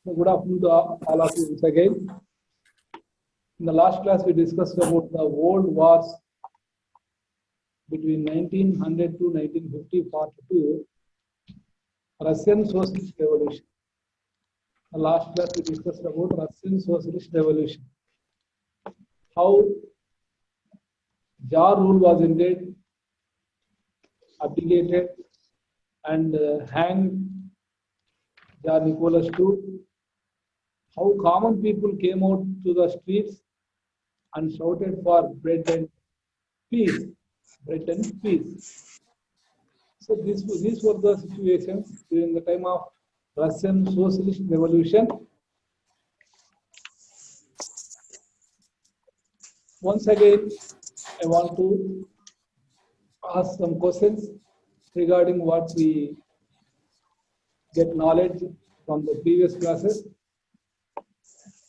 Good afternoon to all of you once again. In the last class, we discussed about the world wars between 1900 to 1950, part 2, Russian Socialist Revolution. The last class, we discussed about Russian Socialist Revolution. How Tsar rule was ended, abdicated, and hanged Tsar Nicholas II. How common people came out to the streets and shouted for bread and peace. Bread and peace. So these were the situations during the time of Russian Socialist Revolution. Once again, I want to ask some questions regarding what we get knowledge from the previous classes.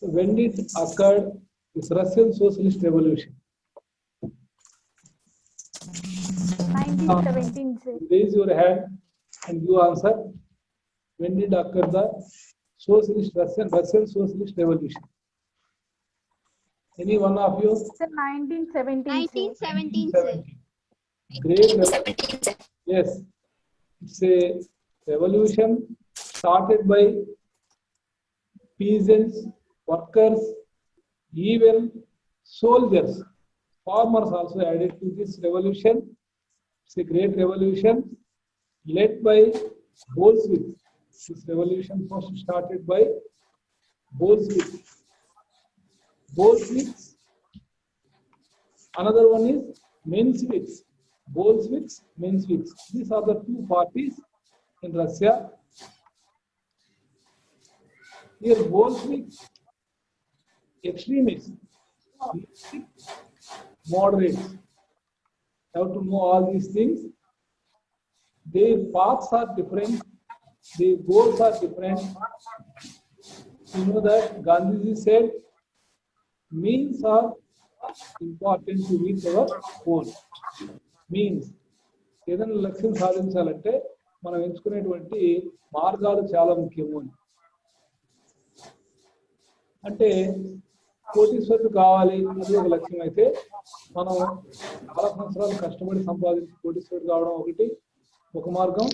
When did occur this Russian Socialist Revolution? 1917. Raise your hand and give answer. When did occur the Russian Socialist Revolution? Any one of you? Sir, 1917. 1917, sir. Great revolution. Yes, it's a revolution started by peasants, workers, even soldiers. Farmers also added to this revolution. It's a great revolution led by Bolsheviks. This revolution first started by Bolsheviks. Bolsheviks. Another one is Mensheviks. Bolsheviks, Mensheviks. These are the two parties in Russia. Here, Bolsheviks, extremists, moderates. You have to know all these things. Their paths are different, their goals are different. You know that Gandhiji said, means are important to reach our goal. Means ఏదైనా లక్ష్యం సాధించాలంటే మనం ఎంచుకునేటువంటి మార్గాలు చాలా ముఖ్యము అని. అంటే కోటీశ్వరుడు కావాలి అది ఒక లక్ష్యం అయితే మనం చాలా సంవత్సరాలు కష్టపడి సంపాదించి కోటీశ్వరుడు కావడం ఒక మార్గం,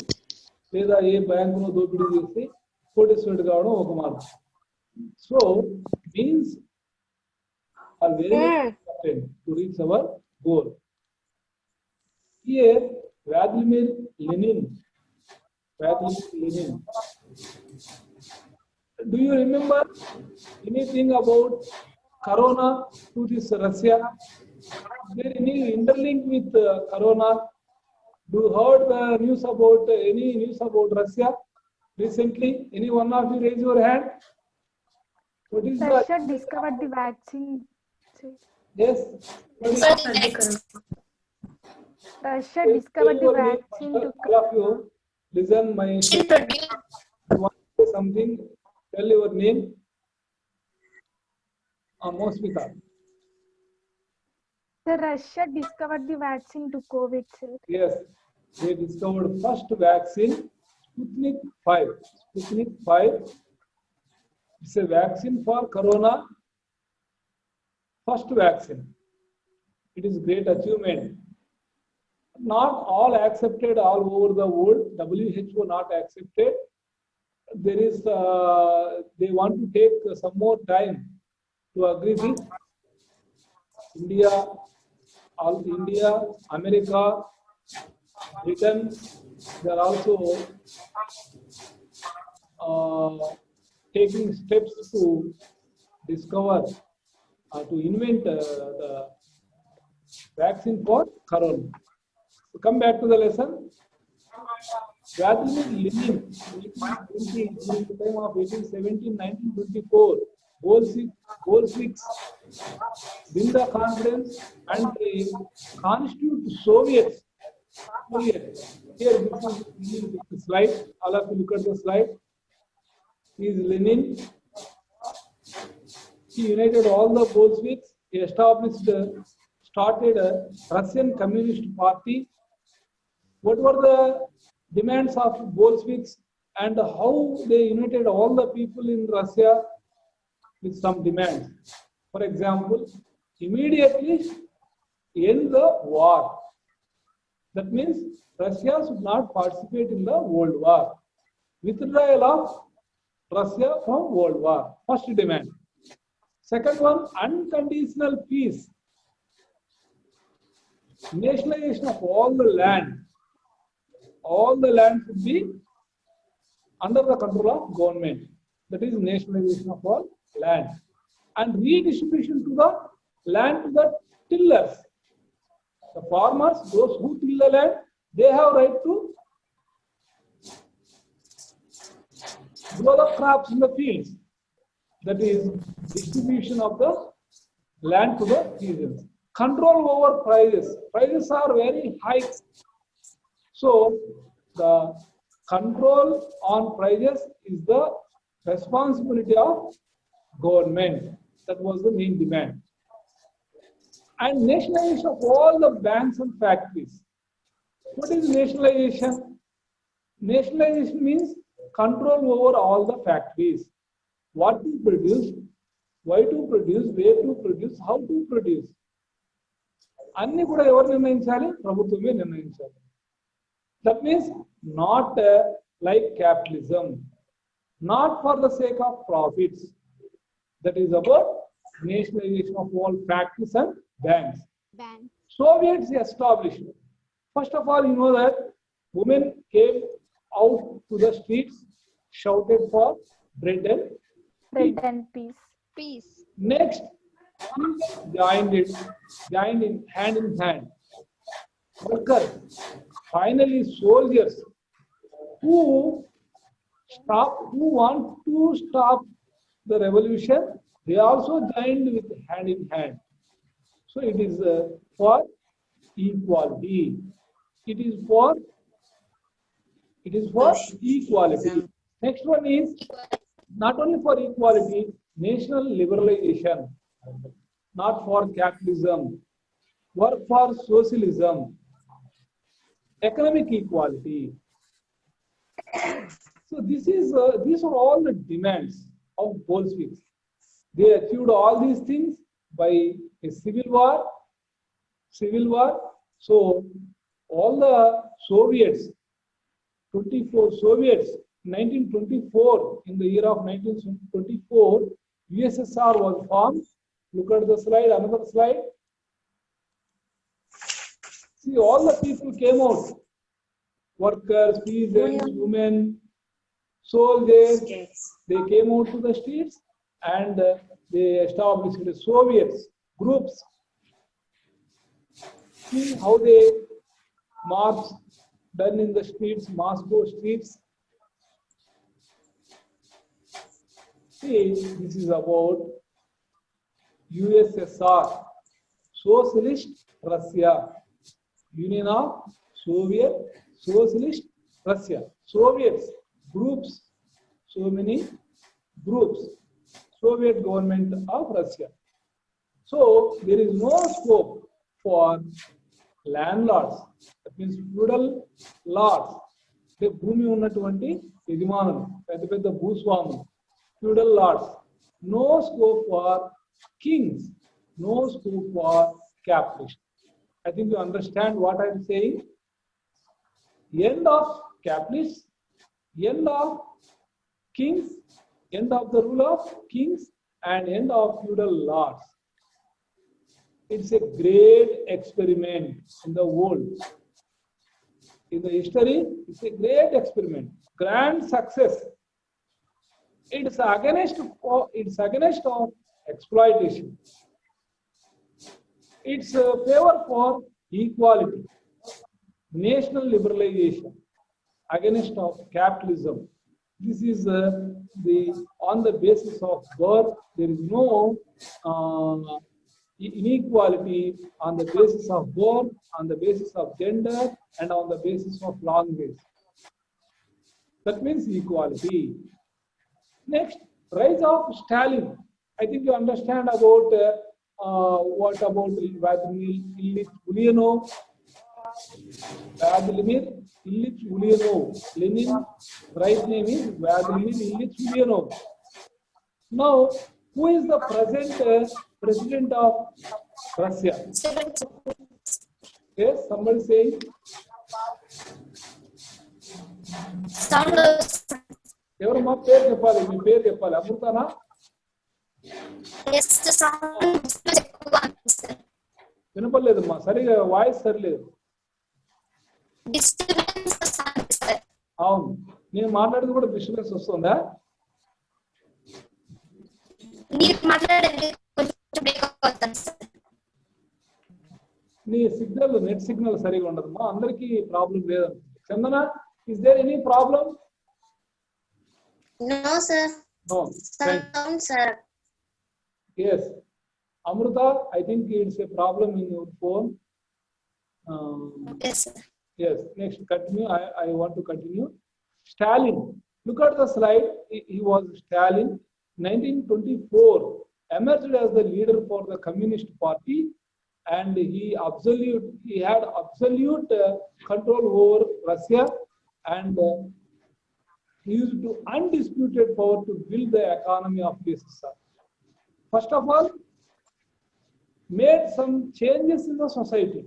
లేదా ఏ బ్యాంకును దోపిడీ చేసి కోటీశ్వరుడు కావడం ఒక మార్గం. So means are very important to reach our goal. Here, Vladimir Lenin. Do you remember anything about Corona to this Russia? Is there any interlink with Corona? Do you heard the news about any news about Russia recently? Any one of you raise your hand? What is Russia discovered the vaccine. Yes. Russia discovered the vaccine to. All of you, listen. My you want to say something? Tell your name. Mosmita. Sir, Russia discovered the vaccine to COVID, sir. Yes, they discovered first vaccine, Sputnik 5. Sputnik 5. It's a vaccine for Corona. First vaccine. It is great achievement. Not all accepted all over the world. WHO not accepted. There is they want to take some more time to agree this. India, America, Britain, they are also taking steps to discover, to invent the vaccine for Corona. So come back to the lesson. Vladimir Lenin, during the time of 1817-1924, Bolsheviks win the conference and they constitute Soviets. Here, this is the slide. All of you look at the slide. He is Lenin. He united all the Bolsheviks. He started a Russian Communist Party. What were the demands of Bolsheviks and how they united all the people in Russia with some demands. For example, immediately end the war. That means Russia should not participate in the World War. Withdrawal of Russia from World War. First demand. Second one, unconditional peace. Nationalization of all the land. All the land should be under the control of government. That is nationalization of all land. And redistribution to the land to the tillers. The farmers, those who till the land, they have right to grow the crops in the fields. That is distribution of the land to the citizens. Control over prices. Prices are very high. So the control on prices is the responsibility of government. That was the main demand. And nationalization of all the banks and factories. What is nationalization? Nationalization means control over all the factories. What to produce, why to produce, where to produce, how to produce. అన్ని కూడా ఎవరు నిర్ణయించాలి? ప్రభుత్వమే నిర్ణయించాలి. That means not like capitalism, not for the sake of profits. That is about nationalization of all factories and banks. Soviets established. First of all, you know that women came out to the streets, shouted for bread and peace. Next, joined in hand. Workers, finally soldiers who want to stop the revolution, they also joined with hand in hand. So it is for equality. It is for equality. Next one is not only for equality, national liberalization, not for capitalism, work for socialism, economic equality. So these are all the demands of Bolsheviks. They achieved all these things by a civil war. So all the Soviets, 24 Soviets, 1924, in the year of 1924, USSR was formed. Look at the slide, another slide. See, all the people came out. Workers, peasants, women, soldiers, they came out to the streets and they established the Soviets, groups. See how they march done in the streets, Moscow streets. See, this is about USSR, Socialist Russia, Union of Soviet Socialist Russia. Soviets, groups, so many groups, Soviet government of Russia. So there is no scope for landlords, that means feudal lords. The భూమి ఉన్నటువంటి యజమానులు, పెద్ద భూస్వాములు, feudal lords. No scope for kings, no scope for capitalists. I think you understand what I am saying. End of capitalists, end of kings, end of the rule of kings, and end of feudal lords. It's a great experiment in the world. In the history, it's a great experiment, grand success. It's against of exploitation. It's a favor for equality, national liberalization, against of capitalism. This is on the basis of birth. There is no inequality on the basis of birth, on the basis of gender, and on the basis of language. That means equality. Next, rise of Stalin. I think you understand about what about Vladimir Ilyich Ulyanov, Vladimir Ilyich Ulyanov. Lenin, right name is Vladimir Ilyich Ulyanov. Now, who is the present president of Russia? Yes, somebody saying. ఎవరమ్మా పేరు చెప్పాలి, మీ పేరు చెప్పాలి. అమృతనా? వినపడలేదమ్మా, సరిగా voice సరిలేదు. అవును, నేను మాట్లాడేది కూడా డిస్టర్బెన్స్ వస్తుందా? నీ సిగ్నల్, నెట్ సిగ్నల్ సరిగా ఉండదమ్మా, అందరికీ ప్రాబ్లం లేదనుకుంటా. Chandana, is there any problem? No, sir. No. Sound, sir. Yes. Amruta, I think it's a problem in your phone. Yes, sir. Yes. Next, continue. I want to continue. Stalin. Look at the slide. He was Stalin. 1924 emerged as the leader for the Communist Party, and he had absolute control over Russia, and he used to undisputed power to build the economy of USSR. First of all, made some changes in the society,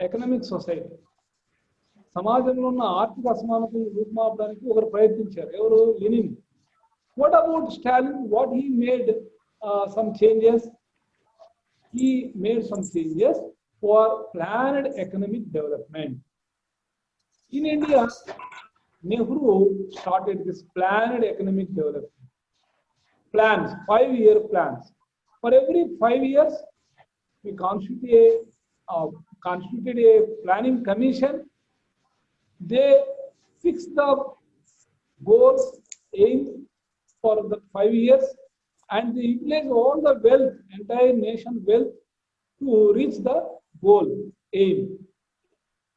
economic society. సమాజంలో ఉన్న ఆర్థిక అసమానతలను రూపుమాపడానికి ఒకరు ప్రయత్నించారు. ఎవరు? Lenin. What about Stalin? What he made some changes? He made some changes for planned economic development. In India, Nehru started this planned economic development. Plans, 5-year plans. For every 5 years, we constituted a planning commission. They fixed the goals, aims for the 5 years, and they utilized all the wealth, entire nation wealth, to reach the goal, aim.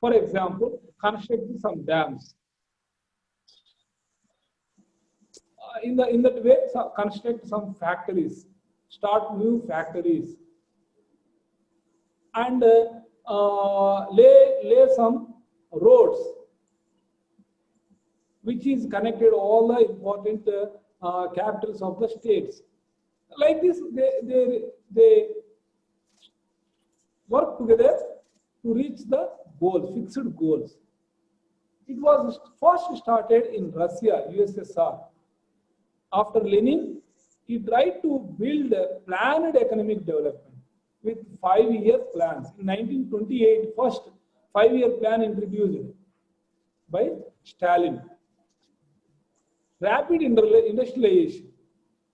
For example, construct some dams. In that way, construct some factories, start new factories, and lay some roads, which is connected all the important capitals of the states. Like this, they work together to reach the goals, fixed goals. It was first started in Russia, USSR. After Lenin, he tried to build a planned economic development with 5-year plans. In 1928, first 5-year plan introduced by Stalin. Rapid industrialization,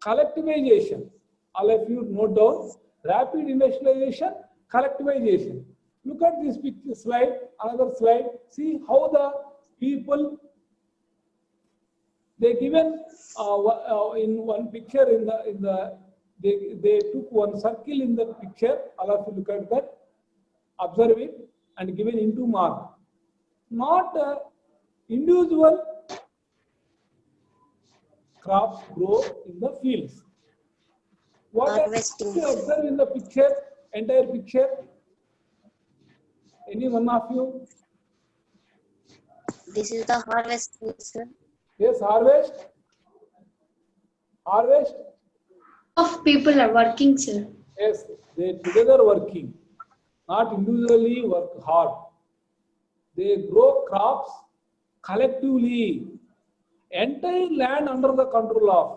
collectivization. All of you note down, rapid industrialization, collectivization. Look at this picture slide, another slide. See how the people, they given in one picture they took one circle in the picture. All of you look at that, observe it, and given into mark. Not individual crops grow in the fields. What you observe in the picture, entire picture? Any one of you? This is the harvest, sir. Yes, harvest. Harvest. Of people are working, sir. Yes, they together working, not individually work hard. They grow crops collectively. Entire land under the control of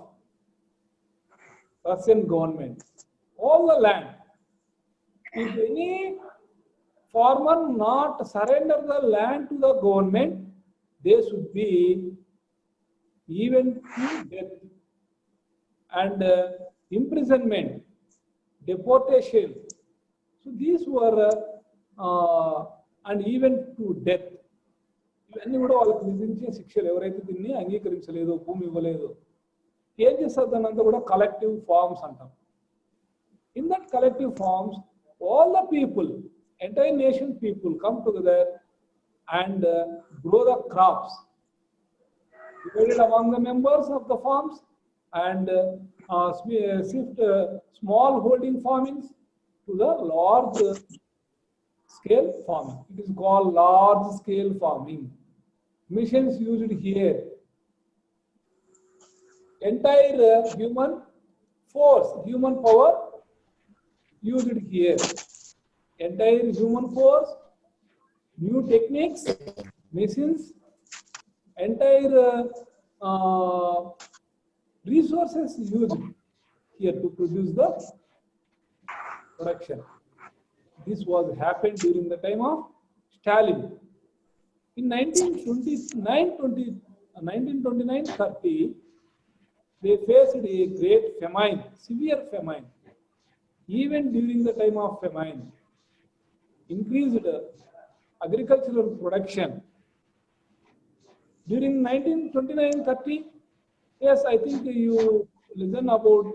Russian government. All the land. If any farmer not surrender the land to the government, they should be even to death and imprisonment, deportation. So these were and even to death. ఇవన్నీ కూడా వాళ్ళకి విధించే శిక్షలు. ఎవరైతే దీన్ని అంగీకరించలేదు, భూమి ఇవ్వలేదు, ఏం చేస్తారు? దానంతా కూడా కలెక్టివ్ ఫార్మ్స్ అంటాం. In that collective farms, all the people, entire nation people come together and grow the crops divided among the members of the farms, and shift small holding farmings to the large scale farming. It is called large scale farming. Machines used here. Entire human force, human power used here. Entire human force, new techniques, machines, entire resources used here to produce the production. This was happened during the time of Stalin. In 1929-30, they faced a great famine, severe famine. Even during the time of famine, increased agricultural production. During 1929-30, yes, I think you listen about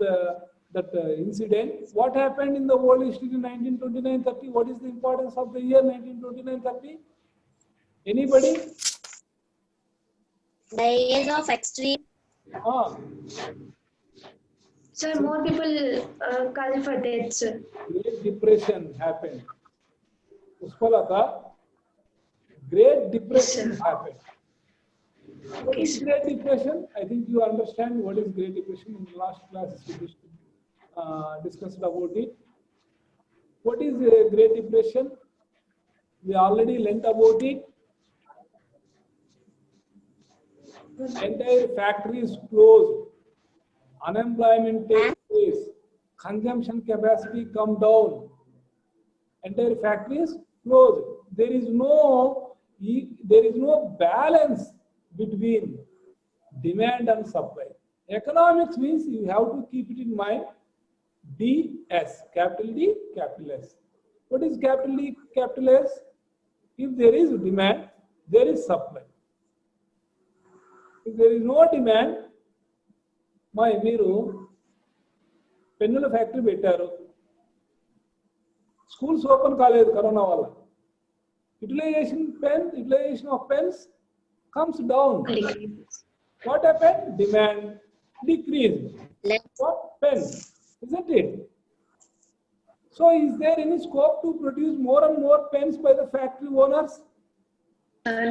that incident. What happened in the world history in 1929-30? What is the importance of the year 1929-30? Anybody? The age of extreme. Sir, more people call for death, sir. Great Depression happened. Puspalata, Great Depression Yes, sir. happened. What is Great Depression? I think you understand what is Great Depression. In the last class we discussed about it. What is a Great Depression? We already learnt about it. Entire factories closed, unemployment takes place, consumption capacity come down, entire factories closed. There is no balance between demand and supply. Economics means you have to keep it in mind. DS, capital D, capital S. What is capital D, capital S? If there is demand, there is supply. If there is no demand, మీరు పెన్నుల factory పెట్టారు, schools open కాలేదు corona వల్ల, utilization of pens comes down. What happened? Demand decreased for pens, isn't it? So is there any scope to produce more and more pens by the factory owners?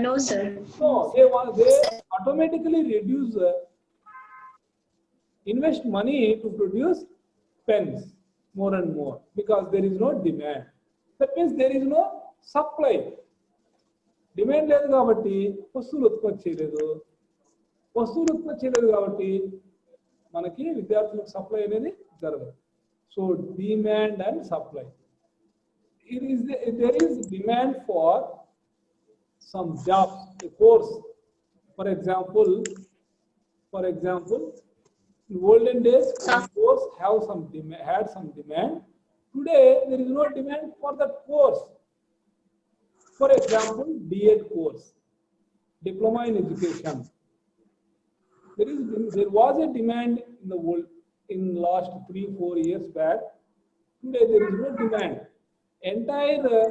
No, sir. No, they automatically reduce invest money to produce pens more and more because there is no demand. That means there is no supply. Demand లేదు కాబట్టి వస్తువులు ఉత్పత్తి చేయలేదు. వస్తువులు ఉత్పత్తి చేయలేదు కాబట్టి మనకి విద్యార్థులకు సప్లై అనేది జరగదు. So demand and supply. There is demand for some jobs, a course. For example, in olden days, course had some demand. Today, there is no demand for that course. For example, D.Ed course, Diploma in Education. There was a demand in the world in last 3-4 years back. Today, there is no demand. Entire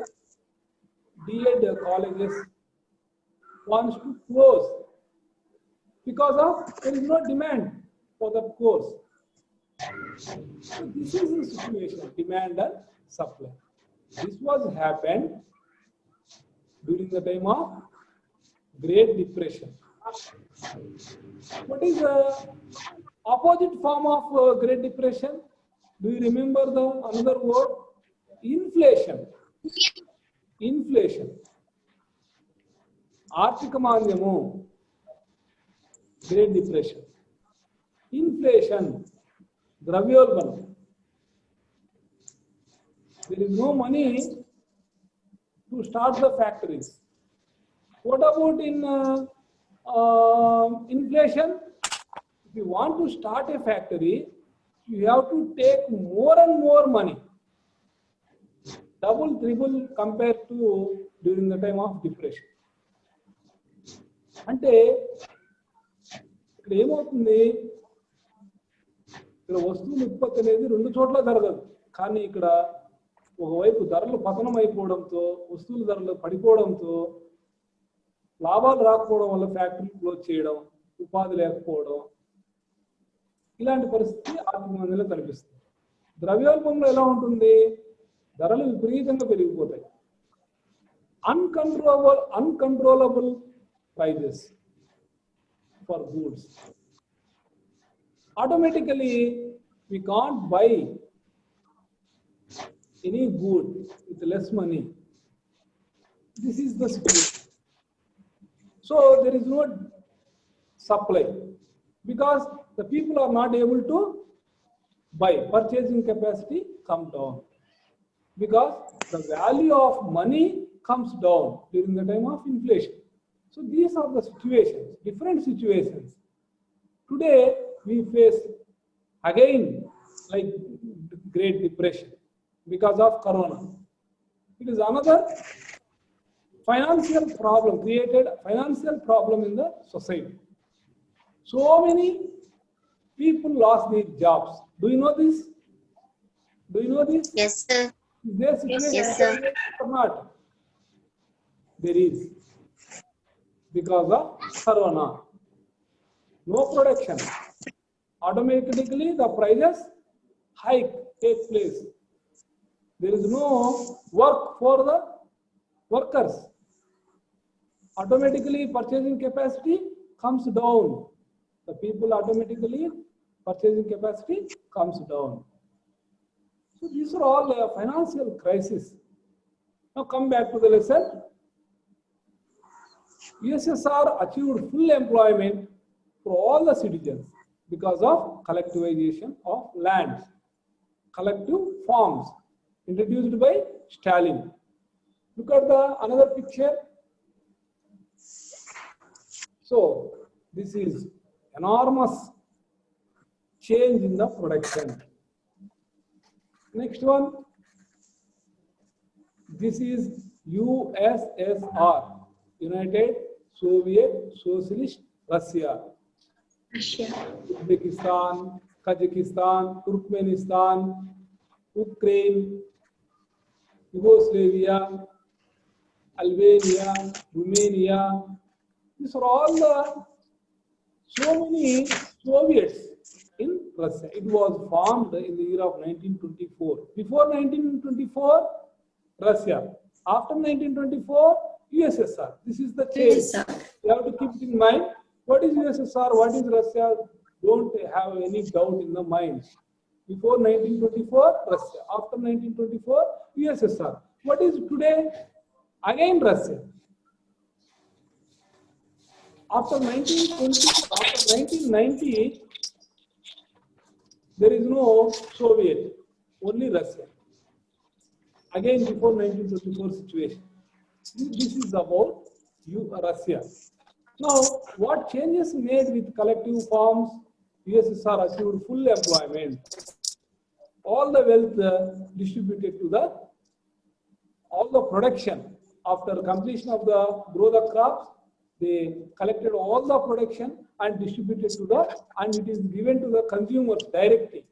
D.Ed colleges wants to close because of there is no demand for the course. So this is the situation, demand and supply. This was happened during the time of Great Depression. What is the opposite form of Great Depression? Do you remember the another word? Inflation. Inflation. ఆర్థిక మాంద్యము, great depression. Inflation, ద్రవ్యోల్బణం. There is no money to start the factories. What about in inflation? If you want to start a factory, you have to take more and more money. Double, triple compared to during the time of depression. అంటే ఇక్కడ ఏమవుతుంది, ఇక్కడ వస్తువుల ఉత్పత్తి అనేది 2 చోట్ల జరగదు. కానీ ఇక్కడ ఒకవైపు ధరలు పతనం అయిపోవడంతో, వస్తువుల ధరలు పడిపోవడంతో, లాభాలు రాకపోవడం వల్ల ఫ్యాక్టరీ క్లోజ్ చేయడం, ఉపాధి లేకపోవడం, ఇలాంటి పరిస్థితి ఆర్థిక మందిలో కనిపిస్తుంది. ద్రవ్యోల్బణంలో ఎలా ఉంటుంది, ధరలు విపరీతంగా పెరిగిపోతాయి. uncontrollable prices for goods. Automatically, we can't buy any good with less money. This is the situation. So there is no supply because the people are not able to buy. Purchasing capacity comes down because the value of money comes down during the time of inflation. So these are the situations, different situations. Today we face again like Great Depression because of Corona. It is another financial problem, created financial problem in the society. So many people lost their jobs. Do you know this? Do you know this? Yes, sir. Is there situation Yes, sir. or not? There is. Because of Corona. No production. Automatically the prices hike take place. There is no work for the workers. Automatically purchasing capacity comes down. The people automatically purchasing capacity comes down. So these are all financial crises. Now come back to the lesson. USSR achieved full employment for all the citizens because of collectivization of lands, collective farms introduced by Stalin. Look at another picture. So this is enormous change in the production. Next one. This is USSR, United Soviet Socialist Russia. Uzbekistan, Kazakhstan, Turkmenistan, Ukraine, Yugoslavia, Albania, Romania. These are all so many Soviets in Russia. It was formed in the year of 1924. Before 1924, Russia. After 1924, USSR. This is the change. You have to keep it in mind. What is USSR? What is Russia? Don't have any doubt in the mind. Before 1924, Russia. After 1924, USSR. What is today? Again Russia. After 1990, there is no Soviet, only Russia. Again, before 1924 situation. This is about Russia. Now, what changes made with collective farms? USSR achieved full employment. All the wealth distributed to all the production. After completion of the grow the crops, they collected all the production and distributed and it is given to the consumers directly,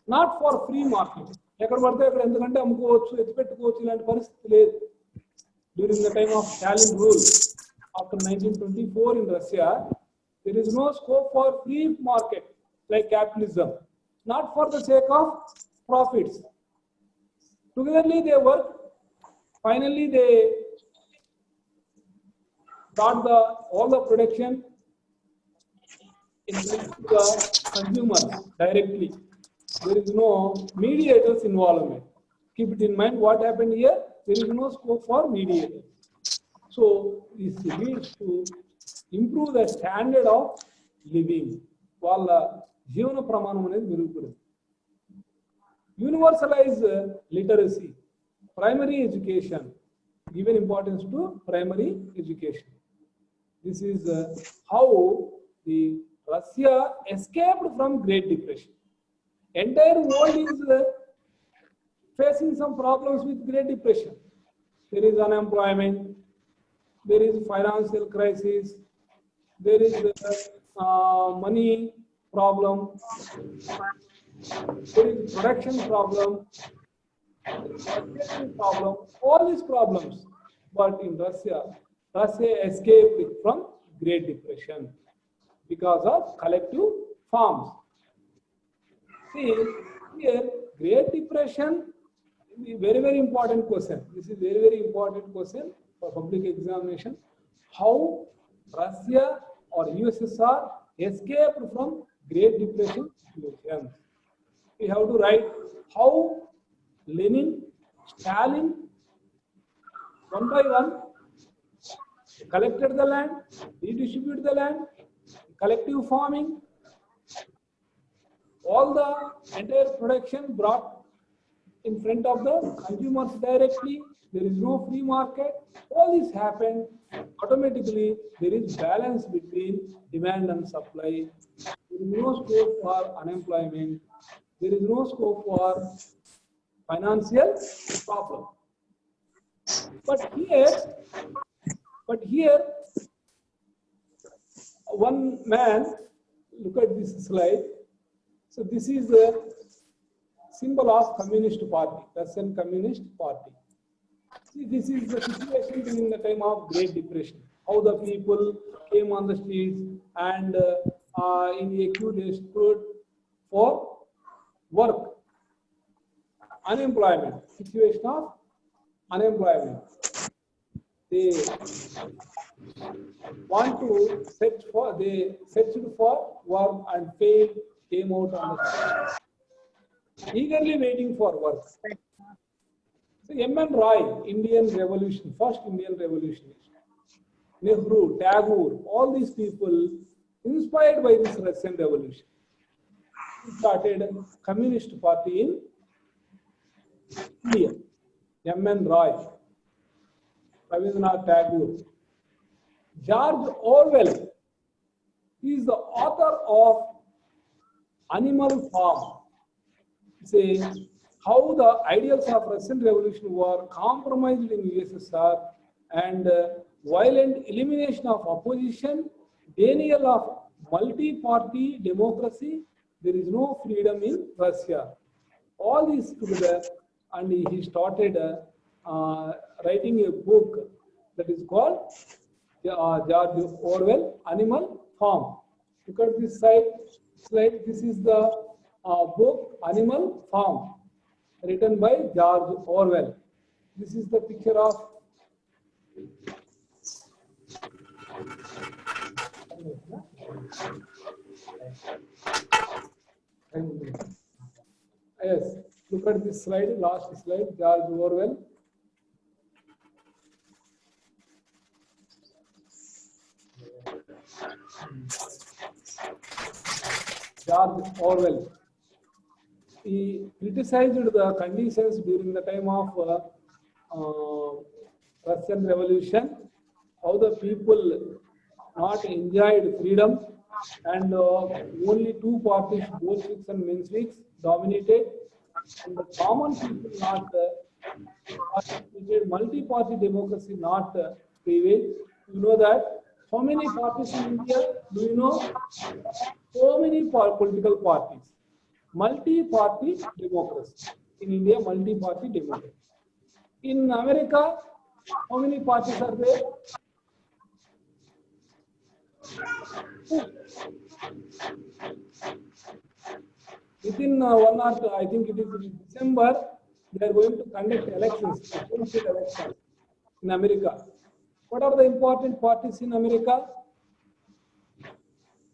not for free market. During the time of Stalin rule, after 1924 in Russia, there is no scope for free market like capitalism, not for the sake of profits. Togetherly they work. Finally, they got all the production into the consumers directly. There is no mediators involvement. Keep it in mind what happened here. There is no scope for mediators. So this leads to improve the standard of living. Universalize literacy, primary education, given importance to primary education. This is how the Russia escaped from Great Depression. Entire world is facing some problems with Great Depression. There is unemployment, there is financial crisis, there is money problem, there is production problem, all these problems. But in Russia escaped from Great Depression because of collective farms. See, here, Great Depression is a very, very important question. This is a very, very important question. for public examination. How Russia or USSR escaped from Great Depression situation. We have to write how Lenin, Stalin, one by one, collected the land, redistributed the land, collective farming, all the entire production brought in front of the consumers directly. There is no free market. All this happened automatically. There is balance between demand and supply. There is no scope for unemployment. There is no scope for financial problem. But here, one man, look at this slide. So this is the symbol of Communist Party, Russian Communist Party. See, this is the situation during the time of Great Depression. How the people came on the streets and in the acute stood for work, unemployment, situation of unemployment. They searched for work and failed, came out on the street, eagerly waiting for work. So M.N. Roy, Indian Revolution, first Indian revolutionist, Nehru, Tagore, all these people inspired by this Russian revolution, started a Communist Party in India. M.N. Roy, Rabindranath Tagore, George Orwell, he is the author of Animal Farm. Say how the ideals of Russian Revolution were compromised in USSR and violent elimination of opposition, denial of multi-party democracy. There is no freedom in Russia. All these together, and he started writing a book that is called George Orwell, Animal Farm. Look at this slide. This is the book Animal Farm, written by George Orwell. This is the picture of yes. Look at this slide, last slide, George Orwell. George Orwell. He criticized the conditions during the time of Russian Revolution, how the people not enjoyed freedom and only two parties, Bolsheviks and Mensheviks, dominated, and the common people not multi-party democracy not prevailed. You know that how many parties in India? Do you know? So many political parties. Multi-party democracy. In India, multi-party democracy. In America, how many parties are there? Within 1 or 2, I think it is in December, they are going to conduct elections, presidential elections in America. What are the important parties in America?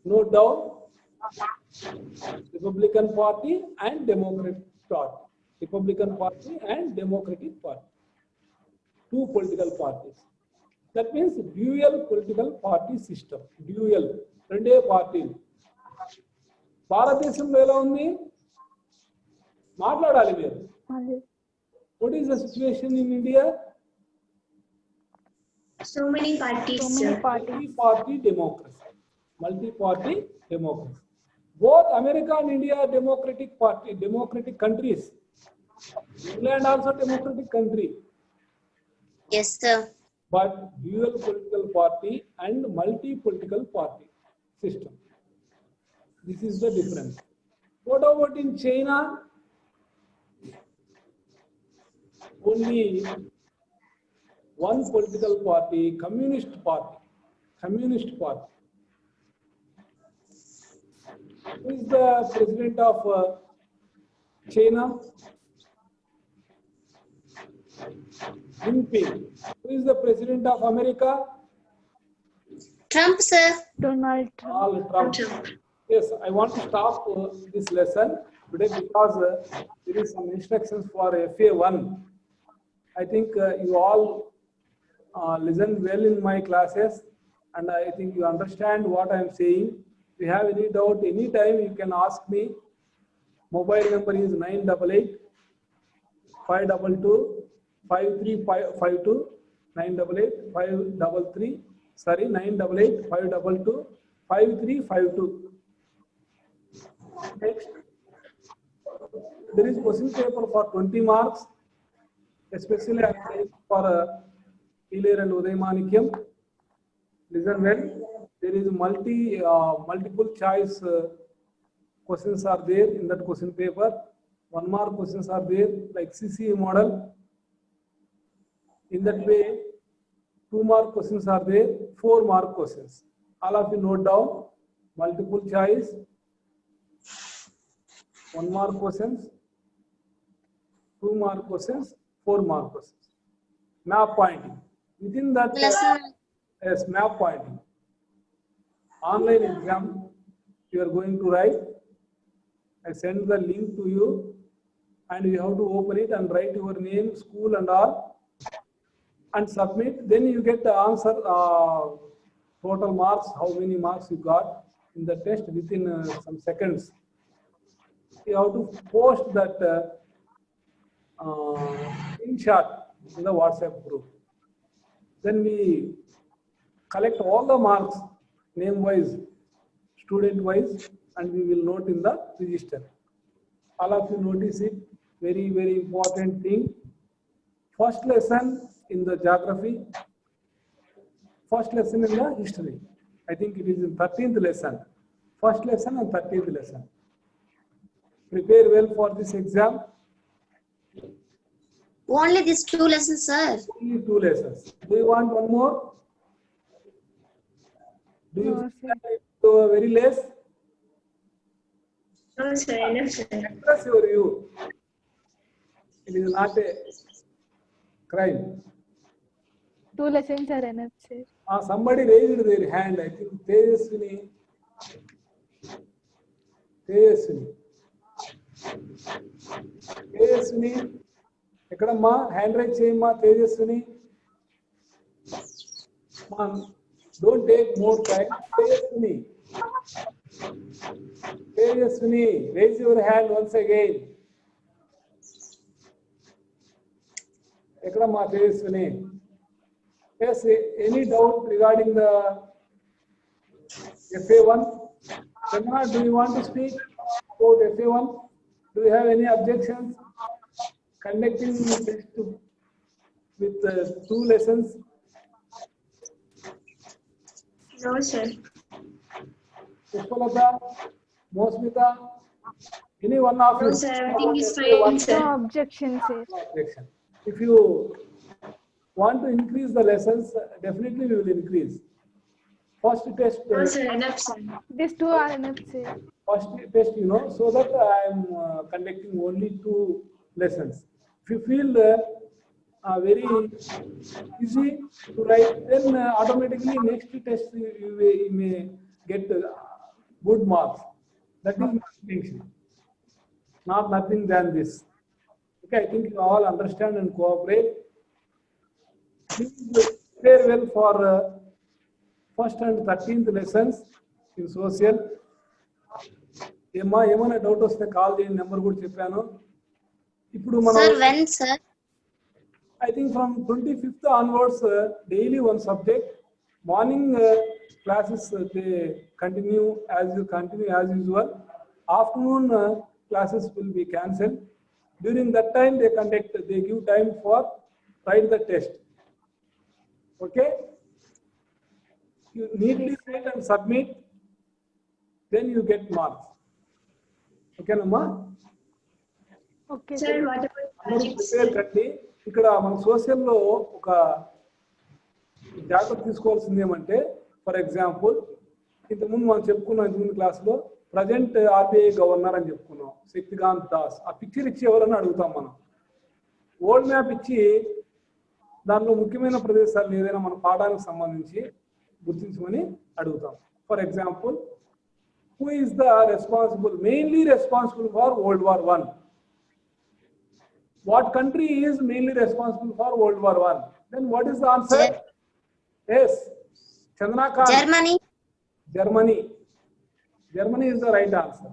No doubt, Republican Party and Democratic Party. Republican Party and Democratic Party. Two political parties. That means dual political party system. Dual. Rende party. భారతదేశంలో ఎలా ఉంది మాట్లాడాలి మీరు. What is the situation in India? So many parties. Multi-party democracy. Multi-party democracy. Both America and India are democratic party, democratic countries. England also democratic country. Yes, sir. But dual political party and multi-political party system. This is the difference. What about in China? Only one political party, Communist Party. Communist Party. Who is the president of China? Jinping. Who is the president of America? Trump, sir. Donald Trump. Donald Trump. Yes, I want to stop this lesson today because there is some instructions for FA1. I think you all listen well in my classes, and I think you understand what I am saying. If you have any doubt, anytime you can ask me. Mobile number is 988 522 5352 988 533. Sorry, 988 522 5352. Next, there is question paper for 20 marks, especially for Hilaire and Udayamanikyam. Listen well. There is multiple choice questions are there in that question paper. 1 mark questions are there like CCA model. In that way, 2 mark questions are there, 4 mark questions. All of you note down multiple choice, 1 mark questions, 2 mark questions, 4 mark questions. Map pointing. Within that, yes, map pointing. Online exam you are going to write. I send the link to you and you have to open it and write your name, school and all and submit. Then you get the answer, total marks, how many marks you got in the test within some seconds. You have to post that screenshot in the WhatsApp group. Then we collect all the marks, name wise, student wise, and we will note in the register. All of you notice it, very, very important thing. First lesson in the geography, first lesson in the history. I think it is in 13th lesson. First lesson and 13th lesson. Prepare well for this exam. Only these 2 lessons, sir. Only 2 lessons. Do you want one more? Do you No, feel very less? No, sir, enough, sir. Express your view. It is not a crime. 2 lessons are enough, sir. Somebody raised their hand. I think Tejaswini. Ekkadamma hand raise cheyamma Tejaswini. Come on, don't take more time. Tejaswini, raise your hand once again. Ekkadamma Tejaswini. Yes, any doubt regarding the FA1? Chandana, do you want to speak about FA1? Do you have any objections? Conducting the test with 2 lessons? No, sir. Pushpalata, Mosmita, any one of you? No, sir, everything is fine, sir. No objection, sir. No objection. If you want to increase the lessons, definitely we will increase. First test. No, sir, enough, sir. These 2 are enough, sir. First test, so that I am conducting only 2 lessons. If you feel very easy to write, then automatically next test you may get good marks. That is my intention. Not nothing than this. Okay, I think you all understand and cooperate. Please prepare well for first and 13th lessons in social. ఏమైనా doubt వస్తే call చేయండి, number కూడా చెప్పాను. ఇప్పుడు మనం Sir, when, sir? I think from 25th onwards, daily one subject. Morning classes they continue as usual. Afternoon classes will be cancelled. During that time, they give time for write the test. Okay? You neatly write and submit, then you get marks. Okay, Namma? Okay, Sir, sir. what about అందరూ projects? Prepare కండి. ఇక్కడ మన సోషల్లో ఒక జాగ్రత్త తీసుకోవాల్సింది ఏమంటే, for example ఇంతకుముందు మనం చెప్పుకున్నాం ఇంతకుముందు క్లాస్లో ప్రజెంట్ ఆర్బీఐ గవర్నర్ అని చెప్పుకున్నాం శక్తికాంత్ దాస్. ఆ పిక్చర్ ఇచ్చి ఎవరన్నా అడుగుతాం మనం. ఓల్డ్ మ్యాప్ ఇచ్చి దానిలో ముఖ్యమైన ప్రదేశాలు ఏదైనా మన పాఠానికి సంబంధించి గుర్తించమని అడుగుతాం. For example, who is the mainly responsible for World War I? What country is mainly responsible for World War I? Then what is the answer? Yes, Chandana Khan. Germany. Germany is the right answer.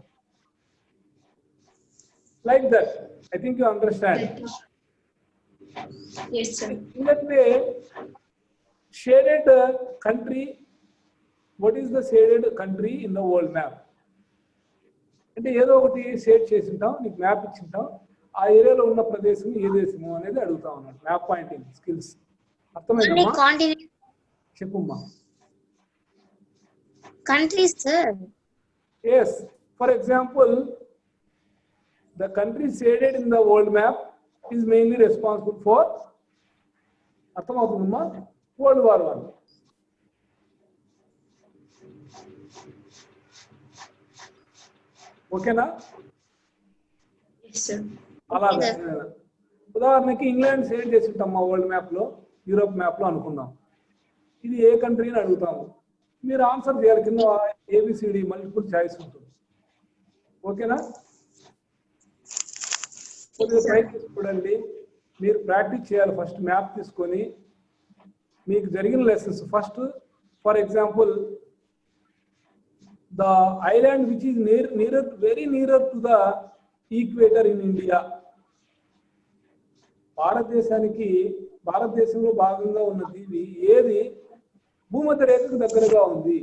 Like that, I think you understand. Yes, sir. In that way, shaded country, what is the shaded country in the world map? అంటే ఏదో ఒకటి shade చేసి ఉంటాం, నీకు map ఇచ్చింటాం, ఆ ఏరియాలో ఉన్న ప్రదేశం ఏ దేశము అనేది అడుగుతా ఉన్నాడు. మ్యాప్ పాయింటింగ్ స్కిల్స్ అర్థమైందమ్మా? చెప్పుమ్మా. Countries, sir. Yes, for example, the country shaded in the world map is mainly responsible for అర్థమవుతుందమ్మా World War I. ఓకేనా? Yes, sir. అలాగే ఉదాహరణకి ఇంగ్లాండ్ షేర్ చేసి ఉంటాం మా వరల్డ్ మ్యాప్ లో, యూరోప్ మ్యాప్ లో అనుకుందాం. ఇది ఏ కంట్రీ అని అడుగుతాము, మీరు ఆన్సర్ చేయాలి. కింద ఏబిసిడి మల్టిపుల్ చాయిస్ ఉంటుంది. ఓకేనా? కొద్దిగా ట్రై చేసి చూడండి. మీరు ప్రాక్టీస్ చేయాలి. ఫస్ట్ మ్యాప్ తీసుకొని మీకు జరిగిన lessons first. For example, the island which is very nearer to the equator in India. భారతదేశంలో భాగంగా ఉన్న దీవి ఏది భూమధ్య రేఖకు దగ్గరగా ఉంది?